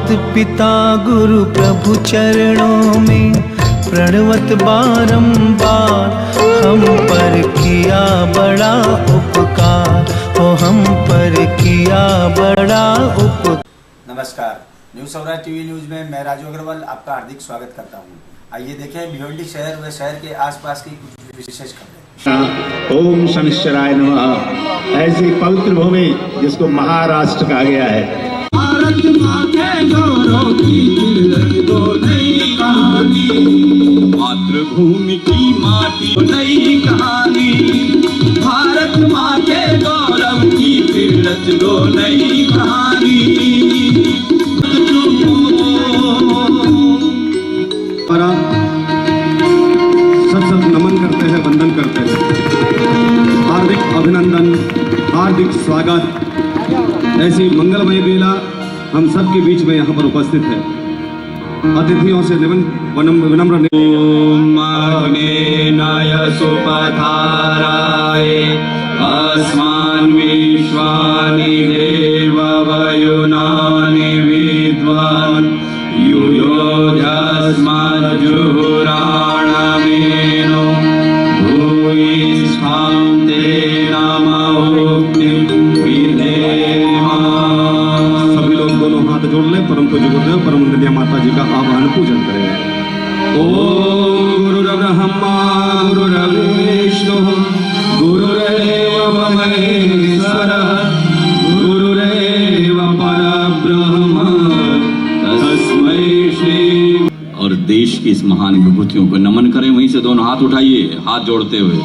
मात पिता गुरु प्रभु चरणों में प्रणवत बारंबार, हम पर किया बड़ा उपकार, ओ हम पर किया बड़ा उपकार। नमस्कार, न्यूज सौराष्ट्र टीवी न्यूज में मैं राजू अग्रवाल आपका हार्दिक स्वागत करता हूं। आइए देखें भिवंडी शहर व शहर के आसपास की कुछ विशेष खबरें। ओम शनिश्चराय नमः। ऐसी पवित्र भूमि जिसको महाराष्ट्र कहा गया है, भारत माँ के गौरव की दो नई कहानी, मातृभूमि की माटी नई कहानी, भारत माँ के गौरव की फिर दो नई कहानी। सब नमन करते हैं, वंदन करते हैं। हार्दिक अभिनंदन, हार्दिक स्वागत। ऐसी मंगलमय बेला हम सबके बीच में यहाँ पर उपस्थित है। अतिथियों से विनम्र सुपधाराय अस्मान् विश्वानि देववयुनानि विद्वान् युयोधस्मज्जुहुराणमेनो भूयिष्ठां ते नमोक्तिं विधेम। सभी लोग दोनों हाथ जोड़ लें, परम पूज्य गुरुदेव परम वंदनीय माता जी का आवाहन पूजन करें। ओम गुरुर्ब्रह्मा गुरुर्विष्णु गुरुरेव महेश्वरः गुरुरेव परब्रह्म तस्मै श्री। और देश की इस महान विभूतियों को नमन करें। वहीं से दोनों हाथ उठाइए, हाथ जोड़ते हुए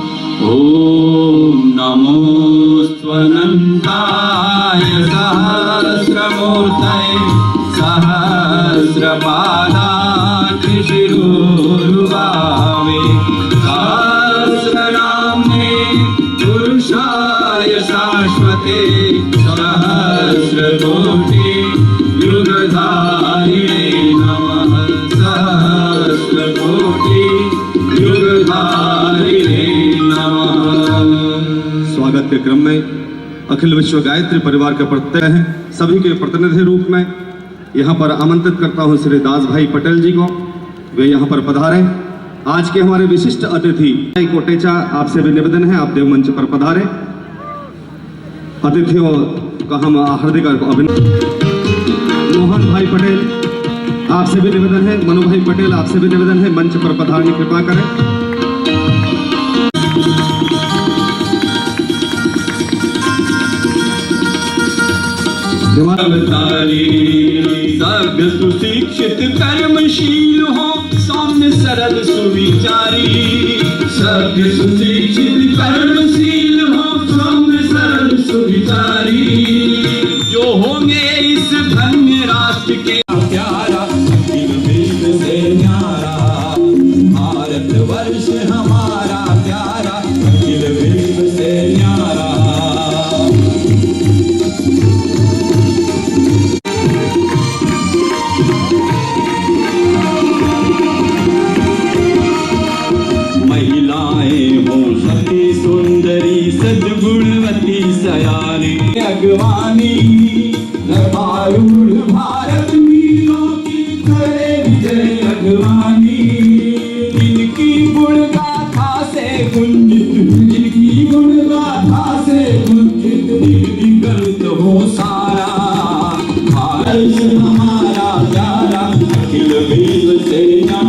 ओम नमो स्वनंताय सहस्रमूर्तये सहस्रपादाक्षिशिरोरुभावे सहस्रनाम्ने पुरुषाय शाश्वते सहस्रकोटि युगधारिणे नमः सहस्रकोटि युगधारिणे नमः। स्वागत के क्रम में अखिल विश्व गायत्री परिवार के प्रतिनिधि हैं, सभी के प्रतिनिधि रूप में यहाँ पर आमंत्रित करता हूँ श्री दास भाई पटेल जी को, वे यहाँ पर पधारे। आज के हमारे विशिष्ट अतिथि कोटेचा, आपसे भी निवेदन है आप देव मंच पर पधारे। अतिथियों का हम हार्दिक अभिनंदन। मोहन भाई पटेल, आपसे भी निवेदन है। मनु भाई पटेल, आपसे भी निवेदन है, मंच पर पधारने की कृपा करें। सभ्य सुशिक्षित कर्मशील हो, सौम्य सरल सुविचारी। सभ्य सुशिक्षित कर्मशील हो, सौम्य सरल सुविचारी। जो होंगे इस धन्य राष्ट्र के प्यारा, विश्व से न्यारा भारत वर्ष हमारा प्यारा, विश्व से न्यारा। सद्गुणवती सयानी अगवानी रमारूढ़ भारत वीरों की करे विजय अगवानी। जिनकी गुणगाथा से गुंजित, जिनकी गुणगाथा से गुंजित निर्विकल्प हो सारा भारत हमारा प्यारा, अखिल विश्व से न्यारा।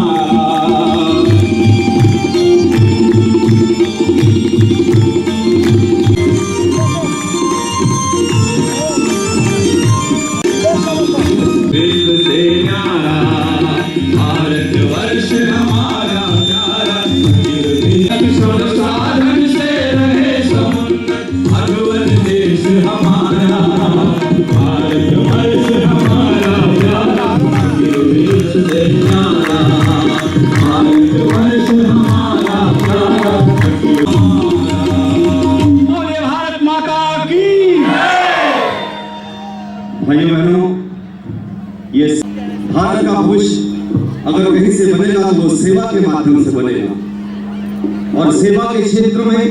भाइयों बहनों, ये भारत का भविष्य अगर कहीं से बनेगा तो वो सेवा के माध्यम से बनेगा। और सेवा के क्षेत्र में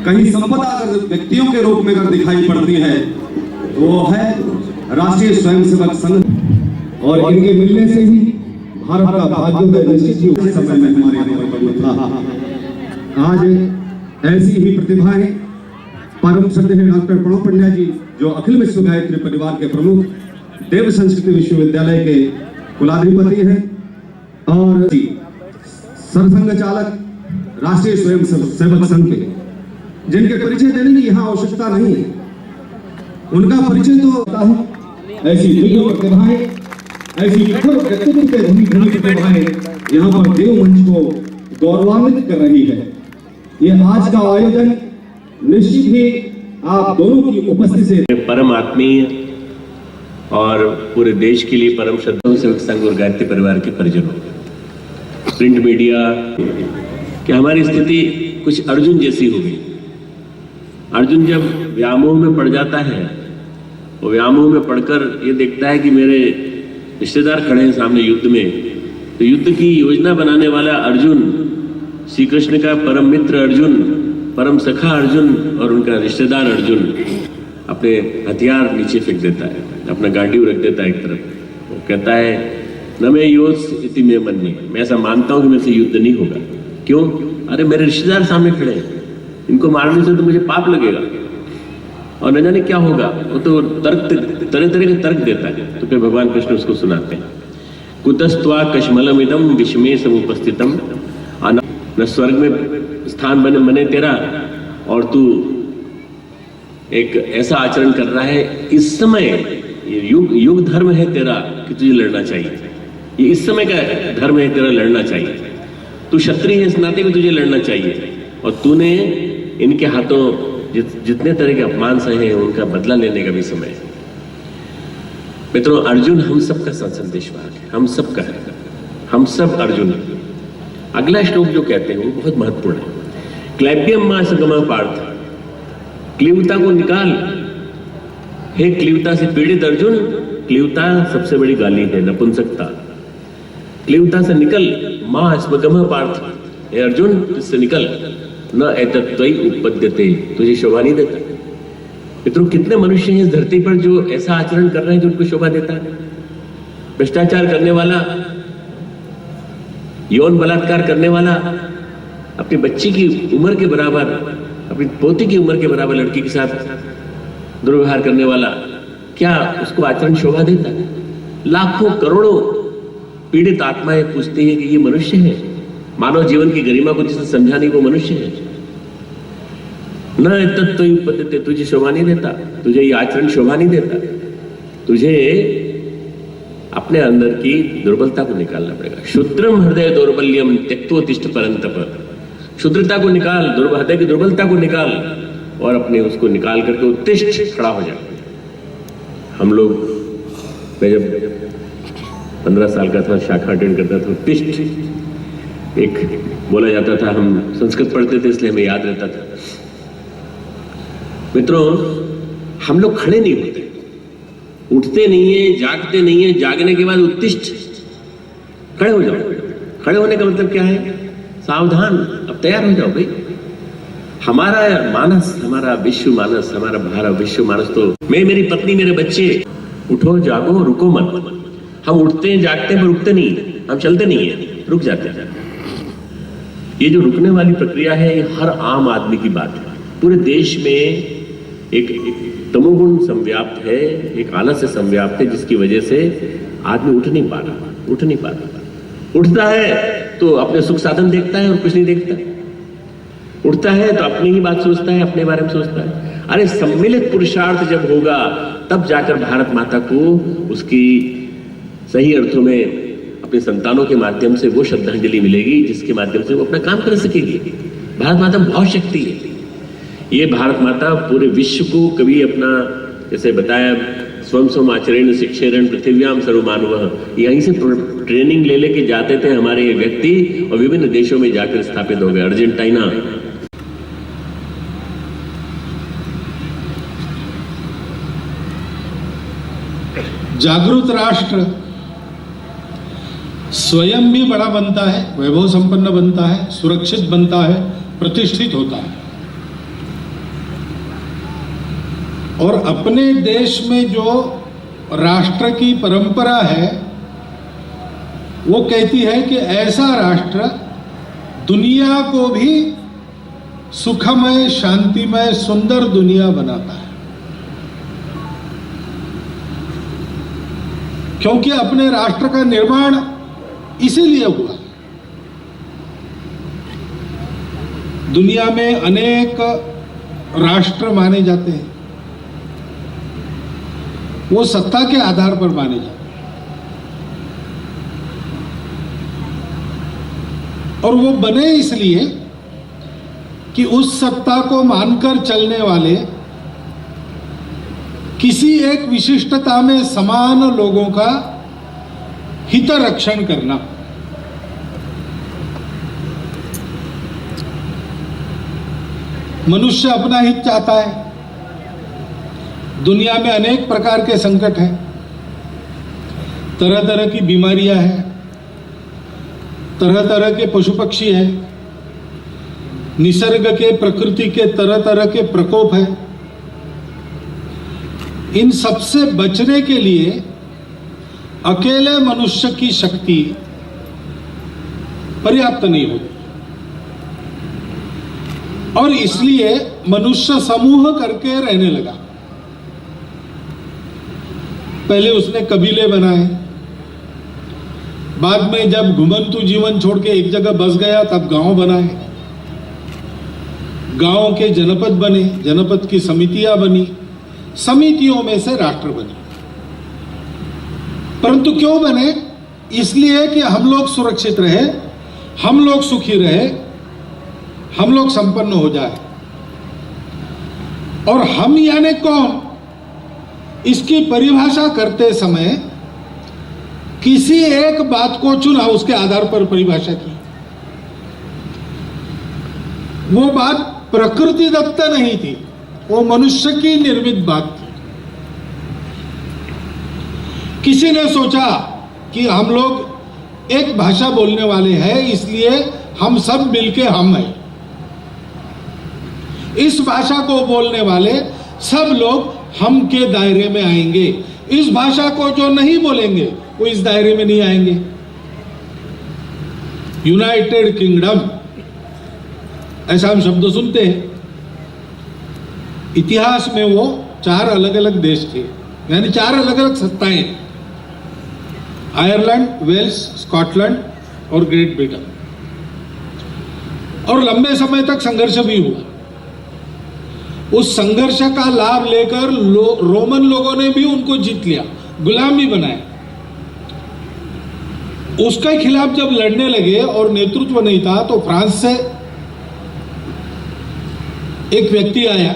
कहीं संपदा अगर व्यक्तियों के रूप में अगर दिखाई पड़ती है तो वो है राष्ट्रीय स्वयंसेवक संघ। और इनके मिलने से ही भारत का भाग्योदय निश्चित ही उस समय में हमारे यहाँ पर था। आज ऐसी ही प्रतिभाएं परम श्रद्धेय डॉक्टर प्रणव पंड्या जी, जो अखिल विश्व गायत्री परिवार के प्रमुख देव संस्कृति विश्वविद्यालय के कुलाधिपति हैं और सरसंघ चालक राष्ट्रीय स्वयं सेवक संघ के, जिनके परिचय देने की यहाँ आवश्यकता नहीं है, उनका परिचय तो होता है। ऐसी दिव्य प्रतिभाएं, ऐसी कठोर व्यक्तित्व के धनी प्रतिभाएं यहाँ पर देव मंच को गौरवान्वित कर रही है। ये आज का आयोजन निश्चित ही आप दोनों की उपस्थिति से परम आत्मीय और पूरे देश के लिए परम श्रद्धा सेवक संघ और गायत्री परिवार के परिजनों, प्रिंट मीडिया कि हमारी स्थिति कुछ अर्जुन जैसी हो गई। अर्जुन जब व्यामोह में पड़ जाता है, वो व्यामोह में पड़कर ये देखता है कि मेरे रिश्तेदार खड़े हैं सामने युद्ध में, तो युद्ध की योजना बनाने वाला अर्जुन, श्री कृष्ण का परम मित्र अर्जुन, परम सखा अर्जुन और उनका रिश्तेदार अर्जुन अपने हथियार नीचे फेंक देता है, अपना गांडीव रख देता है एक तरफ। वो कहता है न मैं योद्ध इति में मन्ये, मैं ऐसा मानता हूं कि मेरे से युद्ध नहीं होगा। क्यों? अरे मेरे रिश्तेदार सामने खड़े हैं, इनको मारने से तो मुझे पाप लगेगा और न जाने क्या होगा। वो तो तर्क तरह तरह के तर्क देता है। तो फिर भगवान कृष्ण उसको सुनाते हैं, कुतस्त्वा कश्मलम इदम विषमे समुपस्थितम, न स्वर्ग में स्थान बने तेरा और तू एक ऐसा आचरण कर रहा है। इस समय ये युग धर्म है तेरा कि तुझे लड़ना चाहिए, ये इस समय का धर्म है तेरा, लड़ना चाहिए। तू क्षत्रिय है इस नाते में तुझे लड़ना चाहिए, और तूने इनके हाथों जितने तरह के अपमान सहे हैं उनका बदला लेने का भी समय है। मित्रों, अर्जुन हम सबका संदेशवाहक है, हम सबका है, हम सब अर्जुन है। अगला श्लोक जो कहते हैं वो बहुत महत्वपूर्ण है। क्लैप्यम मां सगमा पार्थ, क्लीवता को निकाल, हे क्लीवता से पीड़ित अर्जुन। क्लीवता सबसे बड़ी गाली है, नपुंसकता। क्लीवता से निकल, मां स्मगम पार्थ, हे अर्जुन इससे निकल। न एतत्त्वयि उपपद्यते, तुझे शोभा नहीं देता। मित्रों, कितने मनुष्य हैं इस धरती पर जो ऐसा आचरण कर रहे हैं जो उनको शोभा देता है? भ्रष्टाचार करने वाला, यौन बलात्कार करने वाला, अपनी बच्ची की उम्र के बराबर, अपनी पोती की उम्र के बराबर लड़की के साथ दुर्व्यवहार करने वाला, क्या उसको आचरण शोभा देता है? लाखों करोड़ों पीड़ित आत्माएं पूछती हैं कि ये मनुष्य है? मानव जीवन की गरिमा को जिसने समझा नहीं वो मनुष्य है। न एतत्त्वयि उपपद्यते, तुझे शोभा नहीं देता, तुझे ये आचरण शोभा नहीं देता। तुझे अपने अंदर की दुर्बलता को निकालना पड़ेगा। क्षुद्रम हृदय दौर्बल्यम त्यक्तोत्तिष्ठ परंतप, क्षुद्रता को निकाल, हृदय की दुर्बलता को निकाल और अपने उसको निकाल करके उत्तिष्ठ, खड़ा हो जाए। हम लोग, मैं जब 15 साल का था, शाखा अटेंड करता था, उत्तिष्ठ एक बोला जाता था। हम संस्कृत पढ़ते थे इसलिए हमें याद रहता था। मित्रों, हम लोग खड़े नहीं होते, उठते नहीं है, जागते नहीं है, जागने के बाद उत्तिष्ठ, खड़े हो जाओ। खड़े होने का मतलब क्या है? सावधान, अब तैयार हो जाओ भाई। हमारा मानस, हमारा विश्व मानस, हमारा भारत विश्व मानस तो मैं, मेरी पत्नी, मेरे बच्चे, उठो जागो, रुको मत। हम उठते हैं, जागते हैं पर रुकते नहीं, हम चलते नहीं है, रुक जाते हैं। ये जो रुकने वाली प्रक्रिया है, ये हर आम आदमी की बात है। पूरे देश में एक तमोगुण संव्याप्त है, एक आलस्य संव्याप्त है, जिसकी वजह से आदमी उठ नहीं पा रहा। उठता है तो अपने सुख साधन देखता है और कुछ नहीं देखता। उठता है तो अपनी ही बात सोचता है, अपने बारे में सोचता है। अरे सम्मिलित पुरुषार्थ जब होगा तब जाकर भारत माता को उसकी सही अर्थों में अपने संतानों के माध्यम से वो श्रद्धांजलि मिलेगी जिसके माध्यम से वो अपना काम कर सकेगी। भारत माता बहुत शक्ति है। ये भारत माता पूरे विश्व को कभी अपना, जैसे बताया, स्वयं स्वम आचरण शिक्षेरण पृथिव्याम सर्वमानवः, यहीं से ट्रेनिंग ले लेके जाते थे हमारे ये व्यक्ति और विभिन्न देशों में जाकर स्थापित हो गए। अर्जेंटीना, जागरूक राष्ट्र स्वयं भी बड़ा बनता है, वैभव संपन्न बनता है, सुरक्षित बनता है, प्रतिष्ठित होता है। और अपने देश में जो राष्ट्र की परंपरा है वो कहती है कि ऐसा राष्ट्र दुनिया को भी सुखमय, शांतिमय, सुंदर दुनिया बनाता है, क्योंकि अपने राष्ट्र का निर्माण इसीलिए हुआ। दुनिया में अनेक राष्ट्र माने जाते हैं, वो सत्ता के आधार पर माने जाते हैं, और वो बने इसलिए कि उस सत्ता को मानकर चलने वाले किसी एक विशिष्टता में समान लोगों का हित रक्षण करना। मनुष्य अपना हित चाहता है। दुनिया में अनेक प्रकार के संकट हैं, तरह तरह की बीमारियां हैं, तरह तरह के पशु पक्षी हैं, निसर्ग के, प्रकृति के तरह तरह के प्रकोप हैं। इन सबसे बचने के लिए अकेले मनुष्य की शक्ति पर्याप्त नहीं होती, और इसलिए मनुष्य समूह करके रहने लगा। पहले उसने कबीले बनाए, बाद में जब घुमंतु जीवन छोड़ के एक जगह बस गया तब गांव बनाए, गांव के जनपद बने, जनपद की समितियां बनी, समितियों में से राष्ट्र बने। परंतु क्यों बने? इसलिए कि हम लोग सुरक्षित रहे, हम लोग सुखी रहे, हम लोग संपन्न हो जाए। और हम यानी कौन, इसकी परिभाषा करते समय किसी एक बात को चुना, उसके आधार पर परिभाषा की। वो बात प्रकृति दत्त नहीं थी, वो मनुष्य की निर्मित बात थी। किसी ने सोचा कि हम लोग एक भाषा बोलने वाले हैं, इसलिए हम सब मिलके हम हैं। इस भाषा को बोलने वाले सब लोग हम के दायरे में आएंगे, इस भाषा को जो नहीं बोलेंगे वो इस दायरे में नहीं आएंगे। यूनाइटेड किंगडम, ऐसा हम शब्द सुनते हैं। इतिहास में वो 4 अलग अलग देश थे, यानी 4 अलग अलग सत्ताएं, आयरलैंड, वेल्स, स्कॉटलैंड और ग्रेट ब्रिटेन। और लंबे समय तक संघर्ष भी हुआ। उस संघर्ष का लाभ लेकर रोमन लोगों ने भी उनको जीत लिया, गुलाम भी बनाए। उसके खिलाफ जब लड़ने लगे और नेतृत्व नहीं था, तो फ्रांस से एक व्यक्ति आया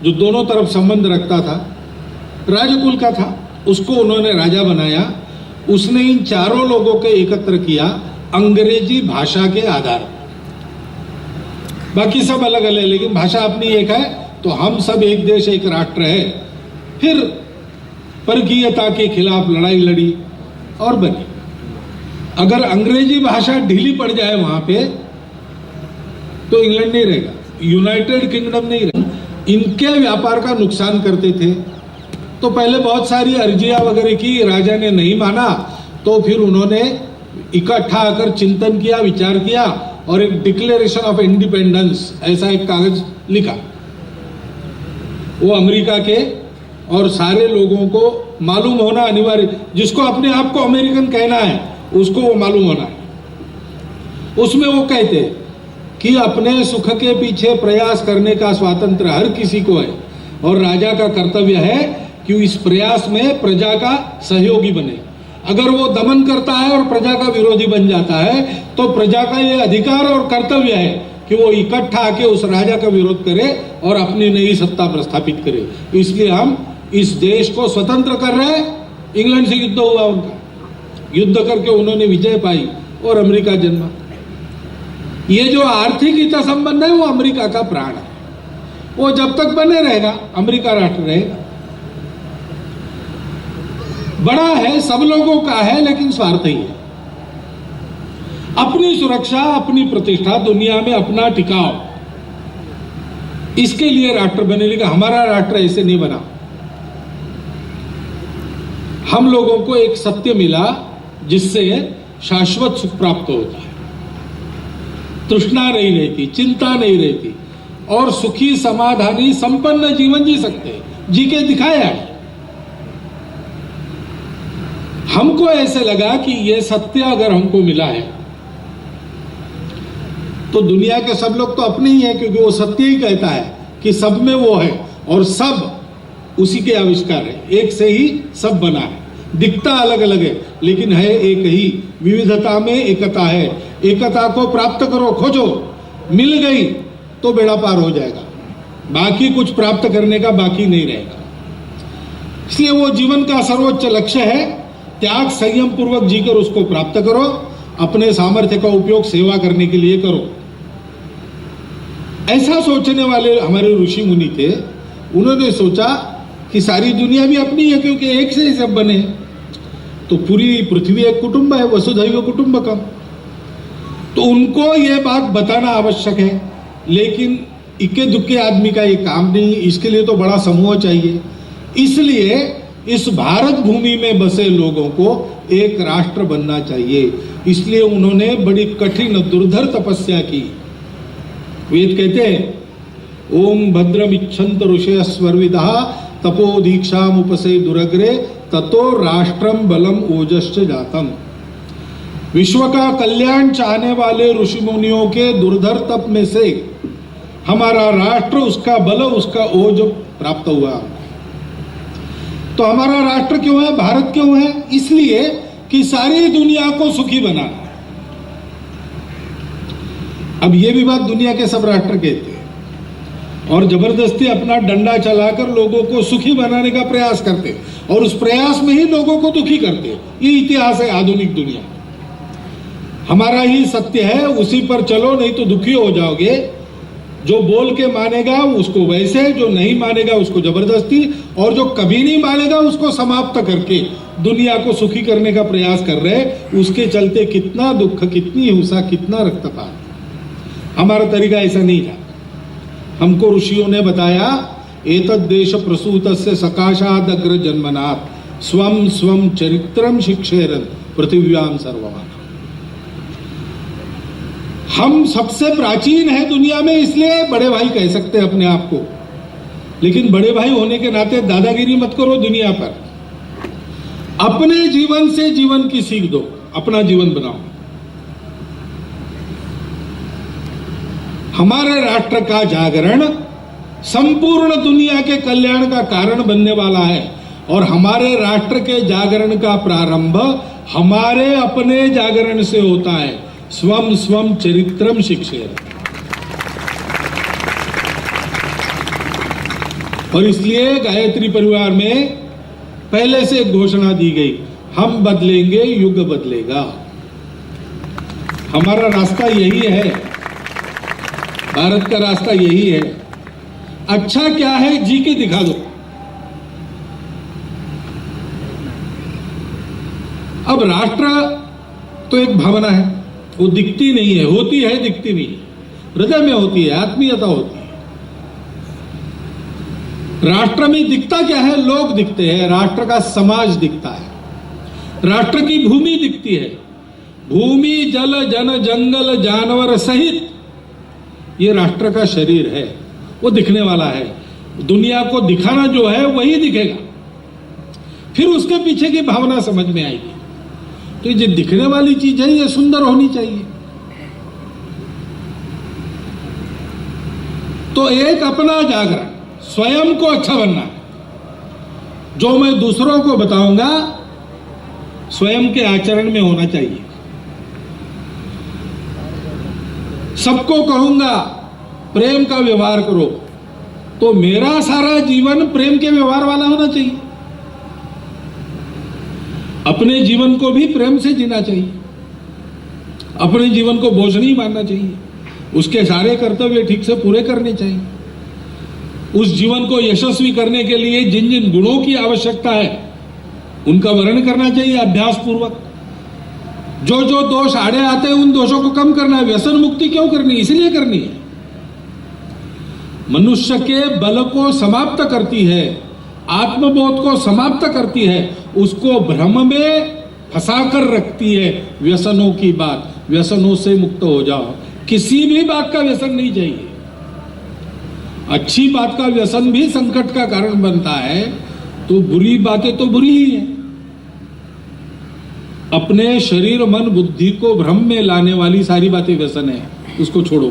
जो दोनों तरफ संबंध रखता था, राजकुल का था, उसको उन्होंने राजा बनाया। उसने इन 4 लोगों को एकत्र किया अंग्रेजी भाषा के आधार पर। बाकी सब अलग अलग, लेकिन भाषा अपनी एक है, तो हम सब एक देश एक राष्ट्र है। फिर परकीयता के खिलाफ लड़ाई लड़ी और बनी। अगर अंग्रेजी भाषा ढीली पड़ जाए वहां पे, तो इंग्लैंड नहीं रहेगा, यूनाइटेड किंगडम नहीं रहेगा। इनके व्यापार का नुकसान करते थे। तो पहले बहुत सारी अर्जियां वगैरह की, राजा ने नहीं माना, तो फिर उन्होंने इकट्ठा आकर चिंतन किया, विचार किया और एक डिक्लेरेशन ऑफ इंडिपेंडेंस ऐसा एक कागज लिखा। वो अमेरिका के और सारे लोगों को मालूम होना अनिवार्य, जिसको अपने आप को अमेरिकन कहना है उसको वो मालूम होना है। उसमें वो कहते कि अपने सुख के पीछे प्रयास करने का स्वातंत्र हर किसी को है, और राजा का कर्तव्य है कि इस प्रयास में प्रजा का सहयोगी बने। अगर वो दमन करता है और प्रजा का विरोधी बन जाता है, तो प्रजा का ये अधिकार और कर्तव्य है कि वो इकट्ठा आके उस राजा का विरोध करे और अपनी नई सत्ता प्रस्थापित करे। इसलिए हम इस देश को स्वतंत्र कर रहे हैं। इंग्लैंड से युद्ध हुआ उनका, युद्ध करके उन्होंने विजय पाई और अमेरिका जन्मा। ये जो आर्थिक हित संबंध है वो अमेरिका का प्राण है, वो जब तक बने रहेगा अमेरिका राष्ट्र रहेगा। बड़ा है, सब लोगों का है, लेकिन स्वार्थी है। अपनी सुरक्षा, अपनी प्रतिष्ठा, दुनिया में अपना टिकाव, इसके लिए राष्ट्र बने। लेकिन हमारा राष्ट्र ऐसे नहीं बना। हम लोगों को एक सत्य मिला जिससे शाश्वत सुख प्राप्त होता है, तृष्णा नहीं रहती, चिंता नहीं रहती और सुखी समाधानी संपन्न जीवन जी सकते हैं, जी के दिखाया है। हमको ऐसे लगा कि ये सत्य अगर हमको मिला है तो दुनिया के सब लोग तो अपने ही हैं, क्योंकि वो सत्य ही कहता है कि सब में वो है और सब उसी के आविष्कार है, एक से ही सब बना है, दिखता अलग अलग है लेकिन है एक ही, विविधता में एकता है। एकता को प्राप्त करो, खोजो, मिल गई तो बेड़ा पार हो जाएगा, बाकी कुछ प्राप्त करने का बाकी नहीं रहेगा। इसलिए वो जीवन का सर्वोच्च लक्ष्य है, त्याग संयम पूर्वक जीकर उसको प्राप्त करो, अपने सामर्थ्य का उपयोग सेवा करने के लिए करो। ऐसा सोचने वाले हमारे ऋषि मुनि थे, उन्होंने सोचा कि सारी दुनिया भी अपनी है क्योंकि एक से ही सब बने, तो पूरी पृथ्वी एक कुटुंब है, वसुधैव कुटुंबकम। तो उनको ये बात बताना आवश्यक है, लेकिन इक्के दुक्के आदमी का ये काम नहीं, इसके लिए तो बड़ा समूह चाहिए। इसलिए इस भारत भूमि में बसे लोगों को एक राष्ट्र बनना चाहिए, इसलिए उन्होंने बड़ी कठिन दुर्धर तपस्या की। वेद कहते हैं ओम भद्रम इच्छन्त ऋषय स्वर्विदः तपो दीक्षाम उपसे दुरग्रे ततो राष्ट्रम बलम ओजश्च जातम। विश्व का कल्याण चाहने वाले ऋषि मुनियों के दुर्धर तप में से हमारा राष्ट्र, उसका बल, उसका ओज प्राप्त हुआ। तो हमारा राष्ट्र क्यों है, भारत क्यों है? इसलिए कि सारी दुनिया को सुखी बनाना है। अब ये भी बात दुनिया के सब राष्ट्र कहते हैं और जबरदस्ती अपना डंडा चलाकर लोगों को सुखी बनाने का प्रयास करते हैं और उस प्रयास में ही लोगों को दुखी करते हैं। ये इतिहास है आधुनिक दुनिया। हमारा ही सत्य है, उसी पर चलो, नहीं तो दुखी हो जाओगे। जो बोल के मानेगा उसको वैसे, जो नहीं मानेगा उसको जबरदस्ती, और जो कभी नहीं मानेगा उसको समाप्त करके दुनिया को सुखी करने का प्रयास कर रहे। उसके चलते कितना दुख, कितनी हिंसा, कितना रक्तपात। हमारा तरीका ऐसा नहीं था। हमको ऋषियों ने बताया एतद् देश प्रसूतस्य सकाशाद अग्र जन्मनात् स्वम स्वम चरित्रम शिक्षेरन् पृथिव्याम सर्वमानः। हम सबसे प्राचीन है दुनिया में, इसलिए बड़े भाई कह सकते हैं अपने आप को, लेकिन बड़े भाई होने के नाते दादागिरी मत करो दुनिया पर। अपने जीवन से जीवन की सीख दो, अपना जीवन बनाओ। हमारे राष्ट्र का जागरण संपूर्ण दुनिया के कल्याण का कारण बनने वाला है और हमारे राष्ट्र के जागरण का प्रारंभ हमारे अपने जागरण से होता है। स्वम स्वम चरित्रम शिक्षेरन्। और इसलिए गायत्री परिवार में पहले से एक घोषणा दी गई, हम बदलेंगे, युग बदलेगा। हमारा रास्ता यही है, भारत का रास्ता यही है। अच्छा क्या है जी के दिखा दो। अब राष्ट्र तो एक भावना है, वो दिखती नहीं है, होती है दिखती नहीं है, हृदय में होती है, आत्मीयता होती है। राष्ट्र में दिखता क्या है? लोग दिखते हैं, राष्ट्र का समाज दिखता है, राष्ट्र की भूमि दिखती है। भूमि, जल, जन, जंगल, जानवर सहित ये राष्ट्र का शरीर है, वो दिखने वाला है। दुनिया को दिखाना जो है वही दिखेगा, फिर उसके पीछे की भावना समझ में आएगी। तो ये दिखने वाली चीज है, ये सुंदर होनी चाहिए। तो एक अपना जागरण, स्वयं को अच्छा बनना है। जो मैं दूसरों को बताऊंगा स्वयं के आचरण में होना चाहिए। सबको कहूंगा प्रेम का व्यवहार करो, तो मेरा सारा जीवन प्रेम के व्यवहार वाला होना चाहिए। अपने जीवन को भी प्रेम से जीना चाहिए, अपने जीवन को बोझ नहीं मानना चाहिए, उसके सारे कर्तव्य ठीक से पूरे करने चाहिए। उस जीवन को यशस्वी करने के लिए जिन जिन गुणों की आवश्यकता है उनका वर्णन करना चाहिए अभ्यास पूर्वक। जो जो दोष आड़े आते हैं उन दोषों को कम करना है। व्यसन मुक्ति क्यों करनी? इसलिए करनी है। मनुष्य के बल को समाप्त करती है, आत्मबोध को समाप्त करती है, उसको भ्रम में फंसा कर रखती है व्यसनों की बात। व्यसनों से मुक्त हो जाओ, किसी भी बात का व्यसन नहीं चाहिए। अच्छी बात का व्यसन भी संकट का कारण बनता है, तो बुरी बातें तो बुरी ही हैं। अपने शरीर मन बुद्धि को भ्रम में लाने वाली सारी बातें व्यसन है, उसको छोड़ो।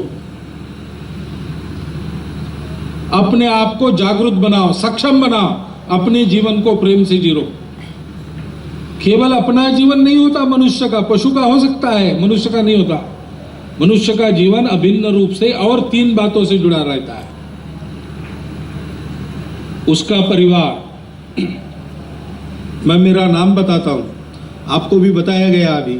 अपने आप को जागरूक बनाओ, सक्षम बनाओ, अपने जीवन को प्रेम से जीरो। केवल अपना जीवन नहीं होता मनुष्य का, पशु का हो सकता है, मनुष्य का नहीं होता। मनुष्य का जीवन अभिन्न रूप से और 3 बातों से जुड़ा रहता है। उसका परिवार, मैं मेरा नाम बताता हूं, आपको भी बताया गया अभी,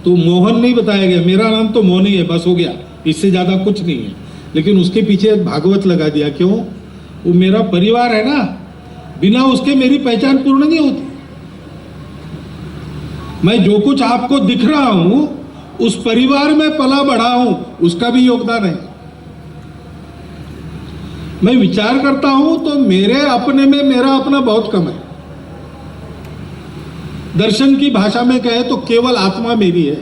तो मोहन नहीं बताया गया, मेरा नाम तो मोहन ही है, बस हो गया, इससे ज्यादा कुछ नहीं है। लेकिन उसके पीछे भागवत लगा दिया, क्यों? वो मेरा परिवार है ना, बिना उसके मेरी पहचान पूर्ण नहीं होती। मैं जो कुछ आपको दिख रहा हूं, उस परिवार में पला बढ़ा हूं, उसका भी योगदान है। मैं विचार करता हूं तो मेरे अपने में मेरा अपना बहुत कम है। दर्शन की भाषा में कहे तो केवल आत्मा मेरी है।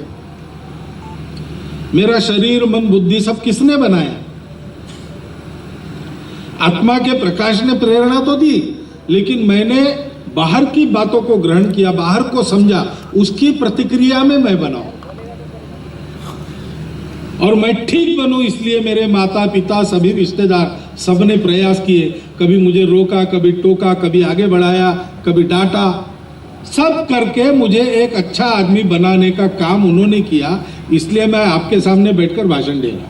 मेरा शरीर मन बुद्धि सब किसने बनाया? आत्मा के प्रकाश ने प्रेरणा तो दी, लेकिन मैंने बाहर की बातों को ग्रहण किया, बाहर को समझा, उसकी प्रतिक्रिया में मैं बना। और मैं ठीक बनूं इसलिए मेरे माता पिता सभी रिश्तेदार सबने प्रयास किए। कभी मुझे रोका, कभी टोका, कभी आगे बढ़ाया, कभी डांटा, सब करके मुझे एक अच्छा आदमी बनाने का काम उन्होंने किया। इसलिए मैं आपके सामने बैठकर भाषण दे रहा हूं।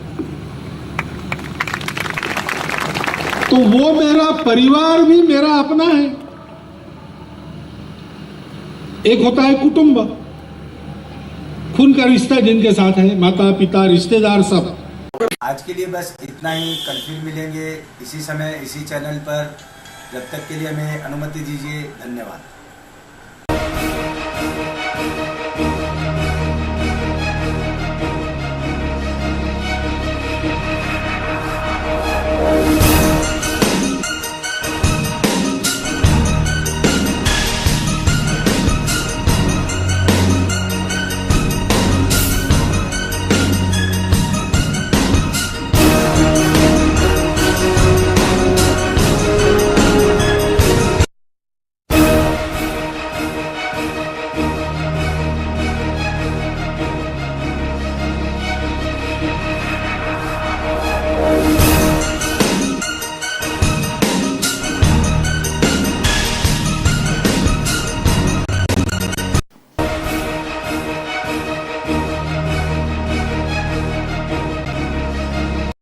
तो वो मेरा परिवार भी मेरा अपना है। एक होता है कुटुंब, खून का रिश्ता जिनके साथ है, माता पिता रिश्तेदार सब। आज के लिए बस इतना ही। कल फिर मिलेंगे इसी समय इसी चैनल पर। जब तक के लिए हमें अनुमति दीजिए। धन्यवाद।